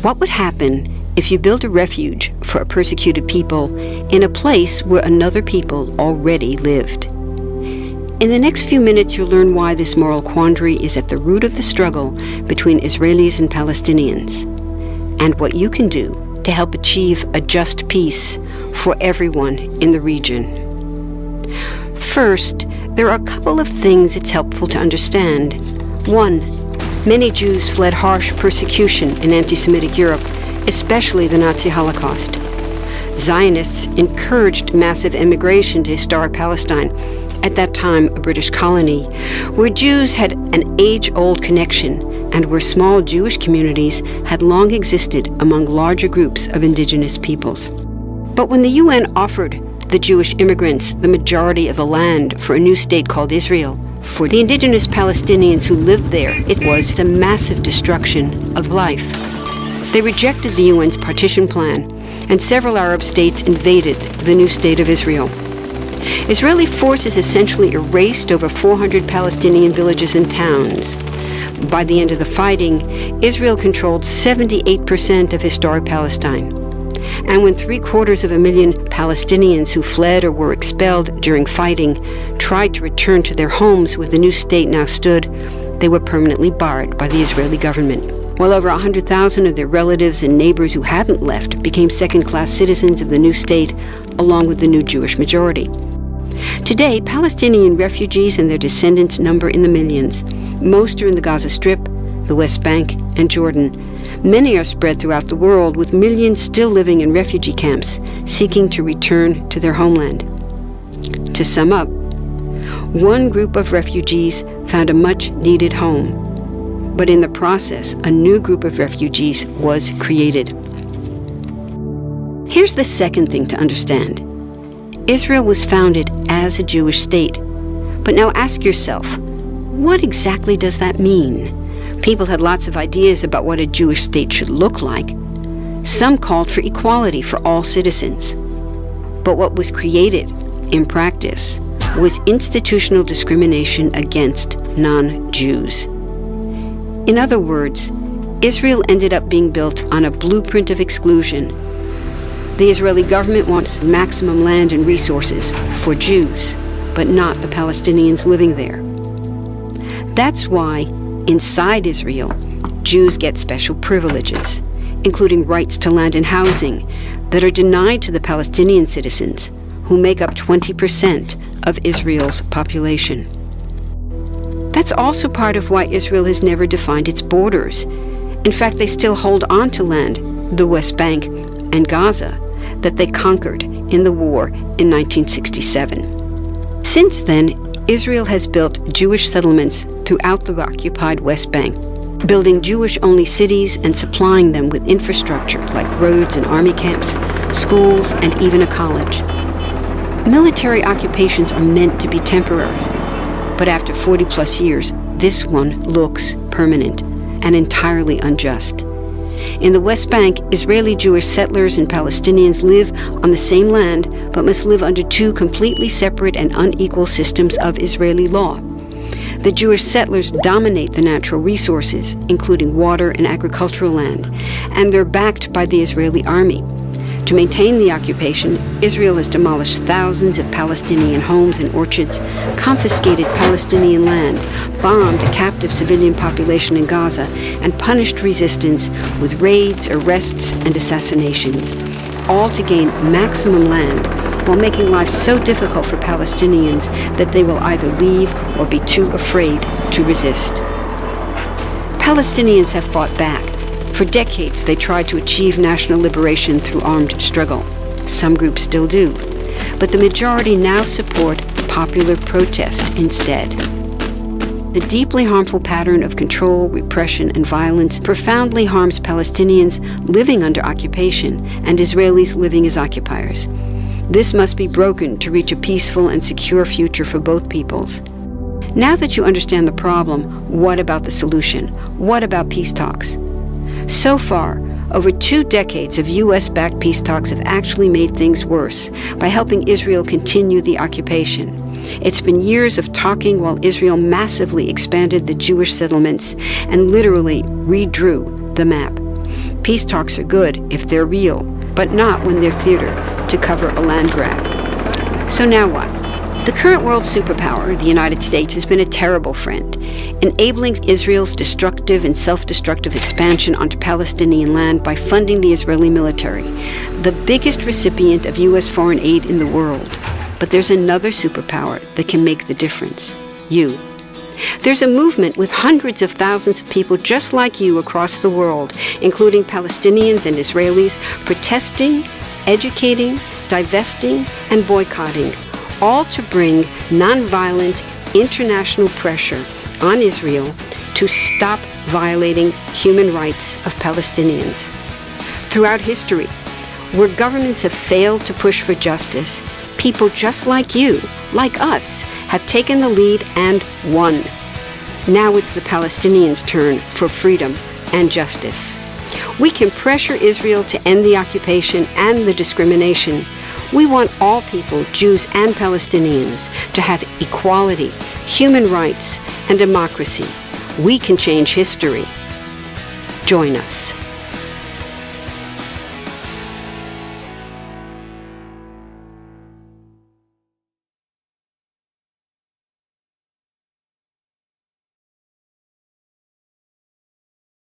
What would happen if you built a refuge for a persecuted people in a place where another people already lived? In the next few minutes, you'll learn why this moral quandary is at the root of the struggle between Israelis and Palestinians, and what you can do to help achieve a just peace for everyone in the region. First, there are a couple of things it's helpful to understand. One, many Jews fled harsh persecution in anti-Semitic Europe, especially the Nazi Holocaust. Zionists encouraged massive immigration to historic Palestine, at that time a British colony, where Jews had an age-old connection and where small Jewish communities had long existed among larger groups of indigenous peoples. But when the UN offered the Jewish immigrants the majority of the land for a new state called Israel, for the indigenous Palestinians who lived there, it was a massive destruction of life. They rejected the UN's partition plan, and several Arab states invaded the new state of Israel. Israeli forces essentially erased over 400 Palestinian villages and towns. By the end of the fighting, Israel controlled 78% of historic Palestine. And when 750,000 Palestinians who fled or were expelled during fighting tried to return to their homes where the new state now stood, they were permanently barred by the Israeli government. While over 100,000 of their relatives and neighbors who hadn't left became second-class citizens of the new state, along with the new Jewish majority. Today, Palestinian refugees and their descendants number in the millions. Most are in the Gaza Strip, the West Bank, and Jordan. Many are spread throughout the world, with millions still living in refugee camps, seeking to return to their homeland. To sum up, one group of refugees found a much-needed home, but in the process, a new group of refugees was created. Here's the second thing to understand. Israel was founded as a Jewish state. But now ask yourself, what exactly does that mean? People had lots of ideas about what a Jewish state should look like. Some called for equality for all citizens. But what was created, in practice, was institutional discrimination against non-Jews. In other words, Israel ended up being built on a blueprint of exclusion. The Israeli government wants maximum land and resources for Jews, but not the Palestinians living there. That's why, inside Israel, Jews get special privileges, including rights to land and housing, that are denied to the Palestinian citizens, who make up 20% of Israel's population. That's also part of why Israel has never defined its borders. In fact, they still hold on to land, the West Bank and Gaza, that they conquered in the war in 1967. Since then, Israel has built Jewish settlements throughout the occupied West Bank, building Jewish-only cities and supplying them with infrastructure like roads and army camps, schools, and even a college. Military occupations are meant to be temporary, but after 40-plus years, this one looks permanent and entirely unjust. In the West Bank, Israeli Jewish settlers and Palestinians live on the same land, but must live under two completely separate and unequal systems of Israeli law. The Jewish settlers dominate the natural resources, including water and agricultural land, and they're backed by the Israeli army. To maintain the occupation, Israel has demolished thousands of Palestinian homes and orchards, confiscated Palestinian land, bombed a captive civilian population in Gaza, and punished resistance with raids, arrests, and assassinations, all to gain maximum land, while making life so difficult for Palestinians that they will either leave or be too afraid to resist. Palestinians have fought back. For decades, they tried to achieve national liberation through armed struggle. Some groups still do. But the majority now support popular protest instead. The deeply harmful pattern of control, repression, and violence profoundly harms Palestinians living under occupation and Israelis living as occupiers. This must be broken to reach a peaceful and secure future for both peoples. Now that you understand the problem, what about the solution? What about peace talks? So far, over 2 decades of U.S.-backed peace talks have actually made things worse by helping Israel continue the occupation. It's been years of talking while Israel massively expanded the Jewish settlements and literally redrew the map. Peace talks are good if they're real, but not when they're theater to cover a land grab. So now what? The current world superpower, the United States, has been a terrible friend, enabling Israel's destructive and self-destructive expansion onto Palestinian land by funding the Israeli military, the biggest recipient of U.S. foreign aid in the world. But there's another superpower that can make the difference: you. There's a movement with hundreds of thousands of people just like you across the world, including Palestinians and Israelis, protesting, educating, divesting, and boycotting, all to bring nonviolent international pressure on Israel to stop violating human rights of Palestinians. Throughout history, where governments have failed to push for justice, people just like you, like us, have taken the lead and won. Now it's the Palestinians' turn for freedom and justice. We can pressure Israel to end the occupation and the discrimination. We want all people, Jews and Palestinians, to have equality, human rights, and democracy. We can change history. Join us.